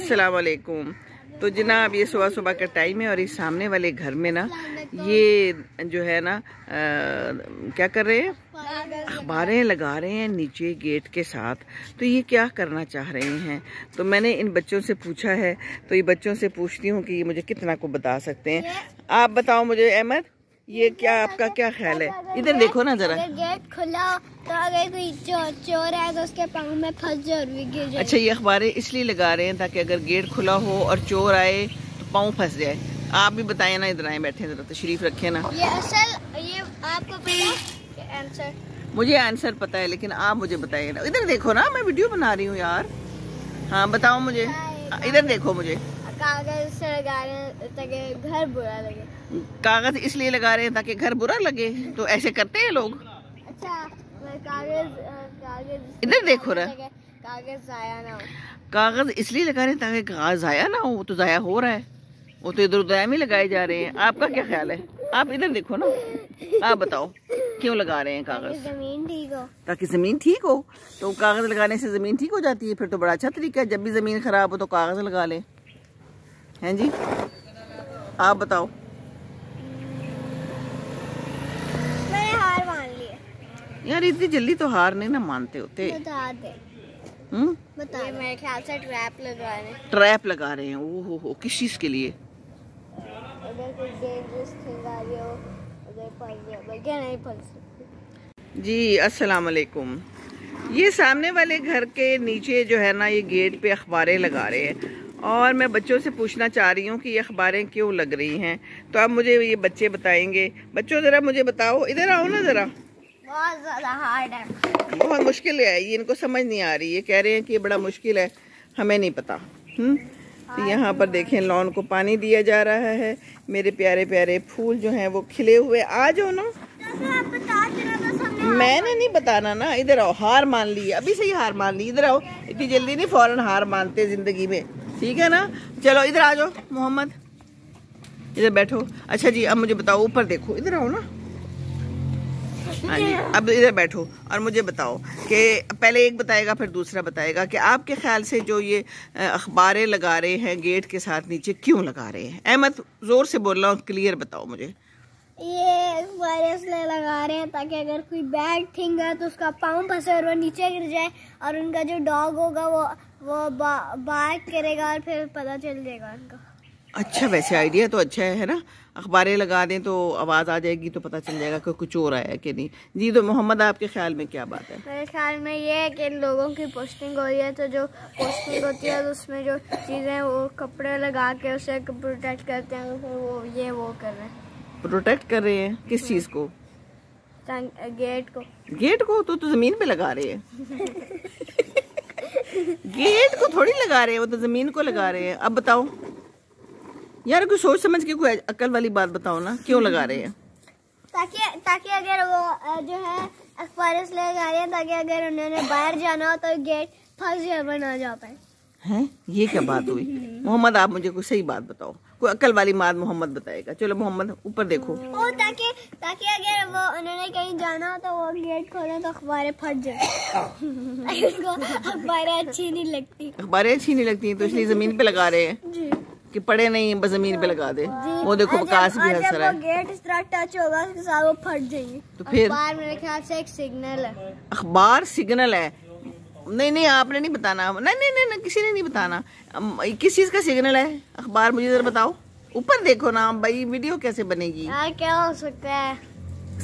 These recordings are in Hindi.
अस्सलाम वालेकुम। तो जनाब ये सुबह सुबह का टाइम है और इस सामने वाले घर में ना ये जो है ना क्या कर रहे हैं, अखबारें लगा रहे हैं नीचे गेट के साथ। तो ये क्या करना चाह रहे हैं? तो मैंने इन बच्चों से पूछा है, तो ये बच्चों से पूछती हूँ कि ये मुझे कितना को बता सकते हैं। आप बताओ मुझे अहमद, ये क्या आपका क्या ख्याल है? इधर देखो ना जरा। अगर गेट खुला तो अगर कोई चोर है तो उसके पाँव में फंस जाए और भी गिर जाए। अच्छा, ये अखबारें इसलिए लगा रहे हैं ताकि अगर गेट खुला हो और चोर आए तो पाँव फंस जाए। आप भी बताएं ना, इधर आए बैठे जरा, तशरीफ रखे ना। ये आपको पता है आंसर? मुझे आंसर पता है लेकिन आप मुझे बताइए ना। इधर देखो ना, मैं वीडियो बना रही हूँ यार। हाँ बताओ मुझे, इधर देखो मुझे। कागज से लगा रहे हैं ताकि घर बुरा लगे। कागज इसलिए लगा रहे हैं ताकि घर बुरा लगे? तो ऐसे करते हैं लोग। अच्छा, कागज इधर देखो ना, कागज जाया ना हो। कागज इसलिए लगा रहे हैं ताकि कागज जाया ना हो। वो तो जाया हो रहा है, वो तो इधर उधर में लगाए जा रहे हैं। आपका क्या ख्याल है? आप इधर देखो ना, आप बताओ क्यों लगा रहे हैं कागज? जमीन ठीक हो। ताकि जमीन ठीक हो। तो कागज लगाने से जमीन ठीक हो जाती है? फिर तो बड़ा अच्छा तरीका है। जब भी जमीन खराब हो तो कागज लगा ले। हैं जी, आप बताओ। मैंने हार मान ली यार इतनी जल्दी तो हार नहीं ना मानते होते। बता दे। बता। मेरे ख्याल से ट्रैप लगा रहे हैं। ट्रैप लगा रहे हैं? ओहो हो, किस चीज के लिए? अगर कोई डेंजरस थिंग आ रही हो, अगर फंस जाए, क्या नहीं फंस सकती। जी अस्सलाम वालेकुम। ये सामने वाले घर के नीचे जो है ना, ये गेट पे अखबारें लगा रहे हैं और मैं बच्चों से पूछना चाह रही हूँ कि ये अखबारें क्यों लग रही हैं। तो अब मुझे ये बच्चे बताएंगे। बच्चों जरा मुझे बताओ, इधर आओ ना जरा। बहुत ज्यादा हार्ड है, बहुत मुश्किल है ये, इनको समझ नहीं आ रही। ये कह रहे हैं कि ये बड़ा मुश्किल है, हमें नहीं पता। तो यहाँ पर देखें, लॉन को पानी दिया जा रहा है। मेरे प्यारे प्यारे फूल जो हैं वो खिले हुए। आ जाओ ना। मैंने नहीं बताना ना। इधर आओ। हार मान ली, अभी से ही हार मान ली। इधर आओ, इतनी जल्दी नहीं फौरन हार मानते जिंदगी में, ठीक है ना? चलो इधर आ जाओ मोहम्मद, इधर बैठो। अच्छा जी, अब मुझे बताओ, ऊपर देखो, इधर आओ ना। हाँ जी, अब इधर बैठो और मुझे बताओ कि पहले एक बताएगा फिर दूसरा बताएगा कि आपके ख्याल से जो ये अखबारें लगा रहे हैं गेट के साथ नीचे क्यों लगा रहे हैं? अहमद जोर से बोल रहा हूँ, क्लियर बताओ मुझे। ये अखबारें इसलिए लगा रहे हैं ताकि अगर कोई बैड थिंग है तो उसका पाँव फंसे और वो नीचे गिर जाए और उनका जो डॉग होगा वो बार्क करेगा और फिर पता चल जाएगा उनका। अच्छा, वैसे आइडिया तो अच्छा है ना। अखबारें लगा दें तो आवाज़ आ जाएगी तो पता चल जाएगा कि कुछ चोर आया है कि नहीं। जी, तो मोहम्मद आपके ख्याल में क्या बात है? मेरे ख्याल में ये है कि इन लोगों की पोस्टिंग हो रही है, तो जो पोस्टिंग होती है तो उसमें जो चीज़ें वो कपड़े लगा के उसे प्रोटेक्ट करते हैं, तो फिर वो कर रहे हैं। प्रोटेक्ट कर रहे हैं किस चीज़ को? गेट को। गेट को तो जमीन पे लगा रहे हैं। गेट को थोड़ी लगा रहे हैं, वो तो जमीन को लगा रहे हैं। अब बताओ यार, कोई सोच समझ के कोई अकल वाली बात बताओ ना, क्यों लगा रहे हैं? ताकि अगर वो जो है अखबार इसलिए लगा रहे हैं ताकि अगर उन्होंने बाहर जाना हो तो गेट फंस जाए, बना जा पाए। हैं, ये क्या बात हुई? मोहम्मद आप मुझे कोई सही बात बताओ, कोई अकल वाली बात मोहम्मद बताएगा। चलो मोहम्मद ऊपर देखो। ओ, ताकि अगर वो उन्होंने कहीं जाना हो तो वो गेट खोले तो अखबारें फट जाए। उनको अखबारें अच्छी नहीं लगती। अखबारें अच्छी नहीं लगती तो इसलिए जमीन पे लगा रहे हैं जी, कि पड़े नहीं बस जमीन पे लगा दे। वो देखो बकास भी हंस रहा है। गेट इस तरह टच होगा उसके साथ वो फट जाएंगे। तो फिर अखबार मेरे ख्याल से एक सिग्नल है। अखबार सिग्नल है? नहीं आपने नहीं बताना। नहीं किसी ने नहीं बताना। किस चीज का सिग्नल है अखबार? मुझे जरा बताओ। ऊपर देखो ना भाई, वीडियो कैसे बनेगी? यार क्या हो सकता है?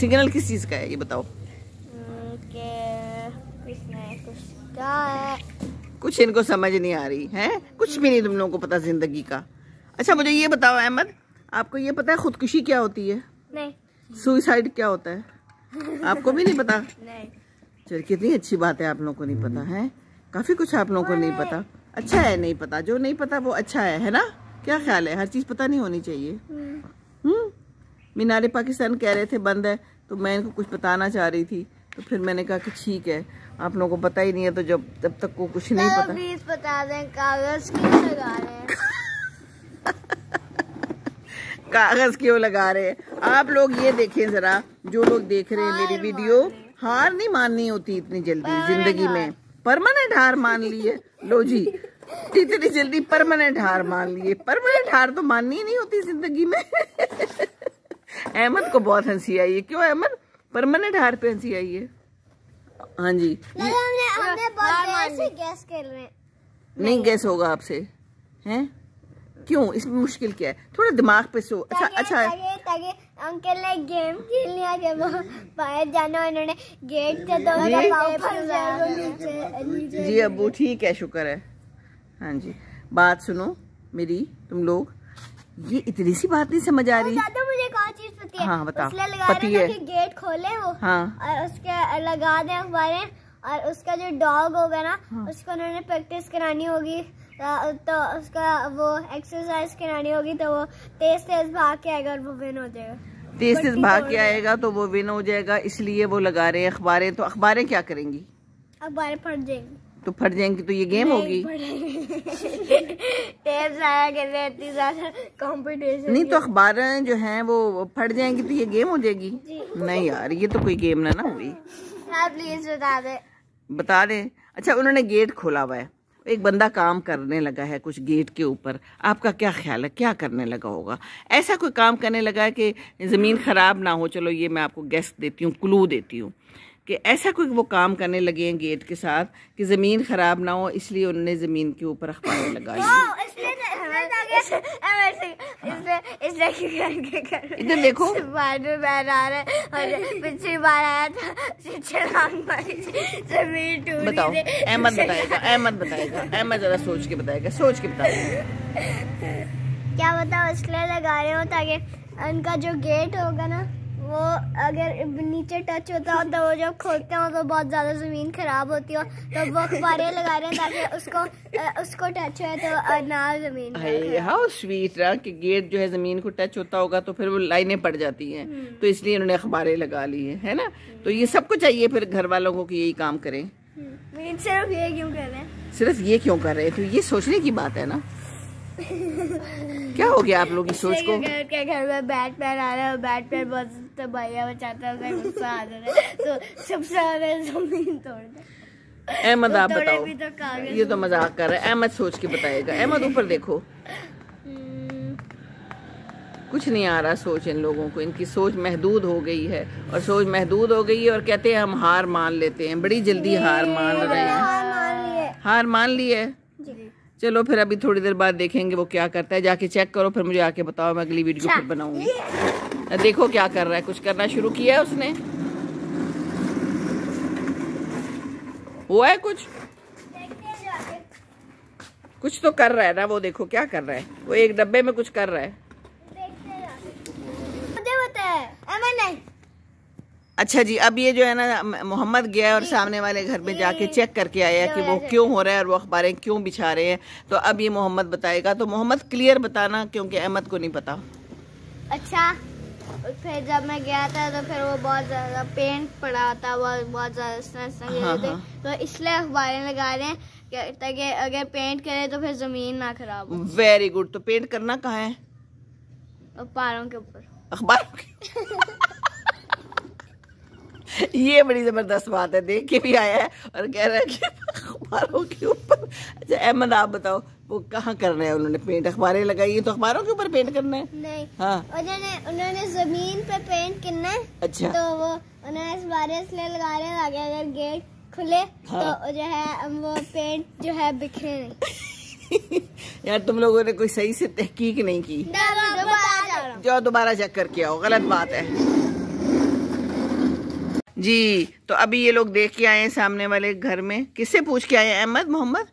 सिग्नल किस चीज का है ये बताओ। कुछ इनको समझ नहीं आ रही है, कुछ भी नहीं तुम लोगों को पता जिंदगी का। अच्छा मुझे ये बताओ अहमद, आपको ये पता है खुदकुशी क्या होती है? नहीं। सुसाइड क्या होता है? आपको भी नहीं पता? नहीं। चल, कितनी अच्छी बात है आप लोगों को नहीं पता है। काफी कुछ आप लोगों को नहीं पता। अच्छा है नहीं पता, जो नहीं पता वो अच्छा है ना? क्या ख्याल है? हर चीज पता नहीं होनी चाहिए। मीनारे पाकिस्तान कह रहे थे बंद है, तो मैं इनको कुछ बताना चाह रही थी, तो फिर मैंने कहा कि ठीक है, आप लोगों को पता ही नहीं है तो जब तक को कुछ नहीं पता। प्लीज बता दें कागज क्यों लगा रहे हैं? कागज क्यों लगा रहे हैं? आप लोग ये देखें जरा, जो लोग देख रहे हैं मेरी वीडियो, हार नहीं माननी होती इतनी जल्दी जिंदगी में। परमानेंट हार मान ली है। लो जी, इतनी जल्दी परमानेंट हार मान लिए। परमानेंट हार तो माननी ही नहीं होती जिंदगी में। अहमद को बहुत हंसी आई है। क्यों अहमद, परमानेंट हार पे हंसी आई है? हाँ जी, हमने बहुत देर से गैस कर रहे हैं। नहीं गैस होगा आपसे, हैं? क्यों, इसमें मुश्किल क्या है? थोड़ा दिमाग पे सो। अच्छा ताकि अंकल ने गेम खेल लिया कि वो बाहर जाना, उन्होंने गेट से नीचे। जी अब्बू ठीक है, शुक्र है। हाँ जी, बात सुनो मेरी, तुम लोग, ये इतनी सी बात नहीं समझ आ रही। तो मुझे एक और चीज पता है। हाँ बताओ। पति है कि गेट खोले वो, हाँ, और उसके लगा दें अखबारें, और उसका जो डॉग होगा ना, हाँ, उसको उन्होंने प्रैक्टिस करानी होगी, तो उसका वो एक्सरसाइज करानी होगी, तो वो तेज तेज भाग के आएगा और वो विन हो जाएगा। तेज तेज भाग के आएगा तो वो विन हो जाएगा, इसलिए वो लगा रहे हैं अखबारें। तो अखबारें क्या करेंगी? अखबारें फट जाएंगी। तो फट जाएंगी तो ये गेम होगी। कंपटीशन नहीं, तो अखबारें जो हैं वो फट जाएंगी तो ये गेम हो जाएगी। नहीं यार, ये तो कोई गेम ना हुई। प्लीज बता दे। अच्छा, उन्होंने गेट खोला हुआ है, एक बंदा काम करने लगा है कुछ गेट के ऊपर। आपका क्या ख्याल है, क्या करने लगा होगा? ऐसा कोई काम करने लगा है कि ज़मीन ख़राब ना हो। चलो ये मैं आपको गेस देती हूँ, क्लू देती हूँ कि ऐसा कोई वो काम करने लगे हैं गेट के साथ कि ज़मीन ख़राब ना हो, इसलिए उन्होंने ज़मीन के ऊपर अखबारें लगाई। इधर देखो, स्पाइडरमैन आ रहा है और पिछली बार आया था, जमीन टूटी। बताओ, अहमद बताएगा, अहमद जरा सोच के बताएगा, क्या बताओ, इसलिए लगा रहे हो ताकि उनका जो गेट होगा ना, वो अगर नीचे टच होता हो तो वो जब खोलते हो तो बहुत ज्यादा जमीन खराब होती हो, तो वो अखबारें लगा रहे हैं ताकि उसको टच हो तो ना जमीन। हाउ स्वीट रहा कि गेट जो है जमीन को टच होता होगा तो फिर वो लाइनें पड़ जाती हैं, तो इसलिए उन्होंने अखबारें लगा ली है ना। तो ये सबको चाहिए फिर घर वालों को कि यही काम करें। सिर्फ ये क्यों कर रहे हैं? सिर्फ ये क्यों कर रहे हैं? तो ये सोचने की बात है ना। क्या हो गया आप लोग की सोच को? घर में बैटमैन आ रहा है, बैटमैन बहुत तबाहियां मचाता है, गुस्सा आ रहा है, तो सबसे ज्यादा जमीन तोड़ दे। अहमद आप बताओ। ये तो मजाक कर रहा है। अहमद सोच के बताएगा। अहमद ऊपर देखो, कुछ नहीं आ रहा सोच इन लोगों को। इनकी सोच महदूद हो गई है, और सोच महदूद हो गई है और कहते हैं हम हार मान लेते हैं। बड़ी जल्दी हार मान रहे हैं। हार मान ली है। चलो फिर अभी थोड़ी देर बाद देखेंगे वो क्या करता है। जाके चेक करो, फिर मुझे आके बताओ, मैं अगली वीडियो फिर बनाऊंगी। देखो क्या कर रहा है, कुछ करना शुरू किया है उसने। हुआ है कुछ तो कर रहा है ना वो। देखो क्या कर रहा है वो, एक डब्बे में कुछ कर रहा है। अच्छा जी, अब ये जो है ना, मोहम्मद गया और सामने वाले घर में जाके चेक करके आया कि वो क्यों हो रहा है और वो अखबारें क्यों बिछा रहे हैं। तो अब ये मोहम्मद बताएगा। तो मोहम्मद क्लियर बताना, क्योंकि अहमद को नहीं पता। अच्छा, फिर जब मैं गया था तो फिर वो बहुत ज्यादा पेंट पड़ा था, बहुत ज्यादा, तो इसलिए अखबारें लगा रहे हैं ताकि अगर पेंट करे तो फिर जमीन ना खराब हो। Very good. तो पेंट करना कहाँ है? अखबारों के ऊपर। अखबारों के ये बड़ी जबरदस्त बात है, देख के भी आया है और कह रहा है कि अखबारों के ऊपर। अच्छा अहमद आप बताओ, वो कहाँ करना है उन्होंने पेंट? अखबारें लगाई है तो अखबारों के ऊपर पेंट करना है? नहीं, हाँ, उन्होंने जमीन पे पेंट करना है। अच्छा, तो वो उन्होंने इस बारे इसलिए लगा रहे हैं ताकि अगर गेट खुले तो जो है वो पेंट जो है बिखरे नहीं। यार तुम लोगों ने कोई सही से तहकीक नहीं की। जाओ दोबारा चेक करके आओ, गलत बात है जी। तो अभी ये लोग देख के आए हैं सामने वाले घर में। किससे पूछ के आए हैं? अहमद, मोहम्मद?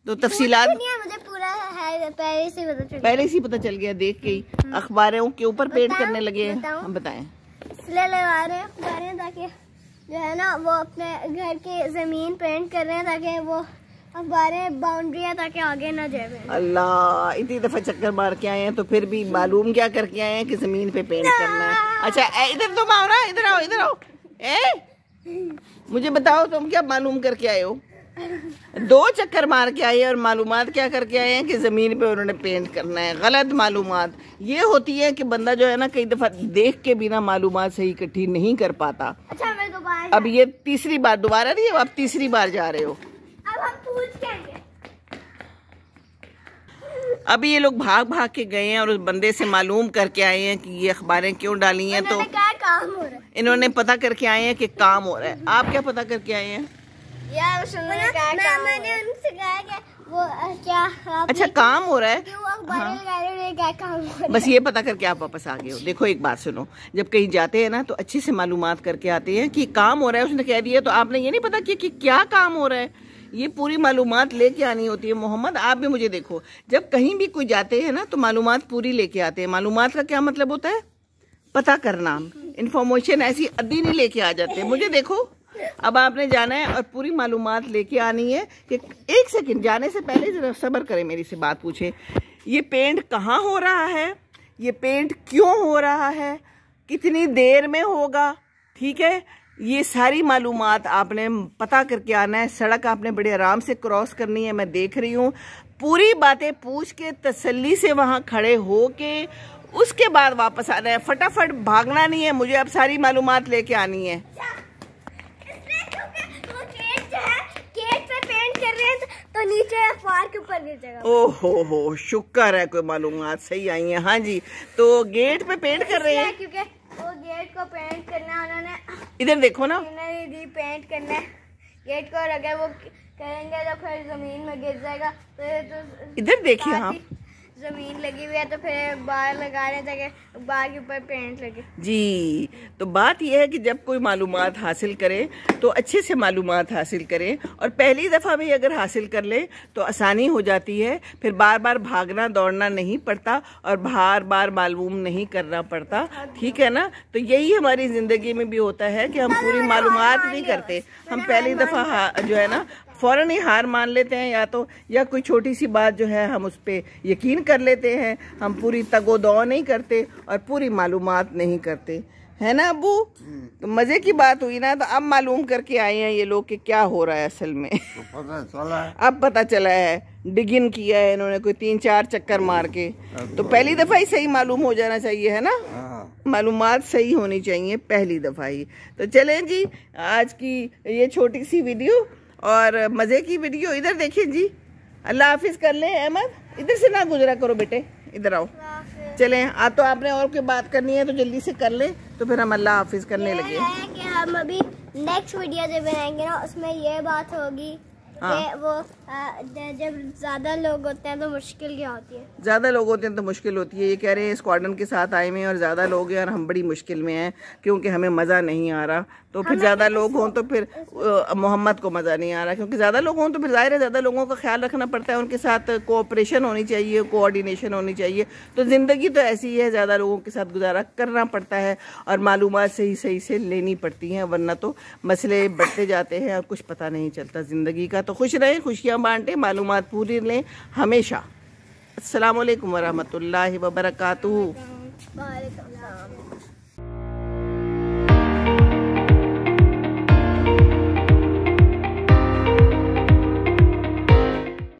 तो तफसीलात मुझे पूरा है, पहले से पता चल गया, देख के ही। अखबारों के ऊपर पेंट करने लगे हैं। हम बताएं, इसलिए लगा रहे हैं अखबारें ताकि जो है ना वो अपने घर की जमीन पेंट कर रहे हैं ताकि वो अखबारें बाउंड्री है ताकि आगे ना जाए। अल्लाह, इतनी दफा चक्कर मार के आए हैं तो फिर भी मालूम क्या करके आए हैं कि जमीन पे पेंट करना है। अच्छा इधर तुम आओ ना, इधर आओ। मुझे बताओ तुम क्या मालूम करके आए हो? 2 चक्कर मार के आए और मालूमात क्या करके आए हैं कि जमीन पे उन्होंने पेंट करना है। गलत मालूमात ये होती है कि बंदा जो है ना कई दफा देख के बिना मालूमात सही इकट्ठी नहीं कर पाता। अच्छा मैं दोबारा, अब ये तीसरी बार, दोबारा नहीं, अब आप तीसरी बार जा रहे हो। अब हम पूछ के आएंगे। अभी ये लोग भाग भाग के गए हैं और उस बंदे से मालूम करके आए हैं कि ये अखबारें क्यों डाली हैं। तो क्या काम हो रहा है, इन्होंने पता करके आए हैं कि काम हो रहा है। आप क्या पता करके आए हैं? यार मैंने उनसे कहा कि वो क्या अच्छा काम हो रहा है, क्या काम हो रहा है? बस ये पता करके आप वापस आ गए हो। देखो एक बात सुनो, जब कहीं जाते हैं ना तो अच्छे से मालूमात करके आते हैं कि काम हो रहा है, उसने कह दिया तो आपने ये नहीं पता कि क्या काम हो रहा है। ये पूरी मालूमात लेके आनी होती है। मोहम्मद आप भी मुझे देखो, जब कहीं भी कोई जाते हैं ना तो मालूमात पूरी लेके आते हैं। मालूमात का क्या मतलब होता है? पता करना। इन्फॉर्मेशन ऐसी अद्दी नहीं लेके आ जाते। मुझे देखो, अब आपने जाना है और पूरी मालूमात लेके आनी है कि एक सेकंड जाने से पहले जरा सब्र करें, मेरी से बात पूछे। ये पेंट कहाँ हो रहा है, ये पेंट क्यों हो रहा है, कितनी देर में होगा, ठीक है, ये सारी मालूमात आपने पता करके आना है। सड़क आपने बड़े आराम से क्रॉस करनी है, मैं देख रही हूँ। पूरी बातें पूछ के तसल्ली से वहाँ खड़े हो के उसके बाद वापस आना है। फटाफट भागना नहीं है, मुझे अब सारी मालूमात लेके आनी है। तो नीचे फार के ऊपर गिर जाएगा। ओहो शुक्र है कोई मालूमात सही आई है। हाँ जी, तो गेट पे पेंट कर रहे हैं क्योंकि वो गेट को पेंट करना है उन्होंने। इधर देखो ना, पेंट करना है गेट को, और अगर वो करेंगे तो फिर जमीन में गिर जाएगा। तो इधर देखिए, हाँ जमीन लगी हुई है तो फिर बाहर लगा रहे ताकि बाहर के ऊपर पेंट लगे। जी, तो बात यह है कि जब कोई मालूमात हासिल करे तो अच्छे से मालूमात हासिल करें, और पहली दफ़ा भी अगर हासिल कर ले तो आसानी हो जाती है। फिर बार बार भागना दौड़ना नहीं पड़ता और बार बार मालूम नहीं करना पड़ता, ठीक है ना। तो यही हमारी ज़िंदगी में भी होता है कि हम पूरी मालूमात नहीं करते। हम पहली दफ़ा जो है ना फ़ौरन ही हार मान लेते हैं, या कोई छोटी सी बात जो है हम उस पर यकीन कर लेते हैं। हम पूरी तगोदौ नहीं करते और पूरी मालूमात नहीं करते, है ना अब्बू। तो मज़े की बात हुई ना। तो अब मालूम करके आए हैं ये लोग कि क्या हो रहा है असल में। तो पता चला है। अब पता चला है, डिगिन किया है इन्होंने कोई 3-4 चक्कर मार के। तो पहली दफ़ा ही सही मालूम हो जाना चाहिए, है ना। मालूमात सही होनी चाहिए पहली दफ़ा ही। तो चलें जी, आज की ये छोटी सी वीडियो और मज़े की वीडियो इधर देखिए जी। अल्लाह हाफिज़ कर लें अहमद, इधर से ना गुजरा करो बेटे, इधर आओ। चलें, आ तो आपने और कोई बात करनी है तो जल्दी से कर लें, तो फिर हम अल्लाह हाफिज़ करने लगे। कि हम अभी नेक्स्ट वीडियो जो बनाएंगे ना उसमें ये बात होगी कि वो जब ज़्यादा लोग होते हैं तो मुश्किल क्या होती है। ज़्यादा लोग होते हैं तो मुश्किल होती है। ये कह रहे हैं स्क्वाड्रन के साथ आए हुए हैं और ज़्यादा लोग हैं और हम बड़ी मुश्किल में हैं क्योंकि हमें मज़ा नहीं आ रहा। तो फिर ज़्यादा लोग हों तो फिर मोहम्मद को मज़ा नहीं आ रहा, क्योंकि ज़्यादा लोग हों तो फिर ज़ाहिर है ज़्यादा लोगों का ख्याल रखना पड़ता है, उनके साथ कोऑपरेशन होनी चाहिए, कोऑर्डिनेशन होनी चाहिए। तो ज़िंदगी तो ऐसी है, ज़्यादा लोगों के साथ गुजारा करना पड़ता है और मालूमात सही सही से लेनी पड़ती हैं, वरना तो मसले बढ़ते जाते हैं और कुछ पता नहीं चलता ज़िंदगी का। तो खुश रहें, खुशियाँ बांटें, मालूमात पूरी लें हमेशा। अस्सलामु अलैकुम वरहमतुल्लाहि वबरकातुहू।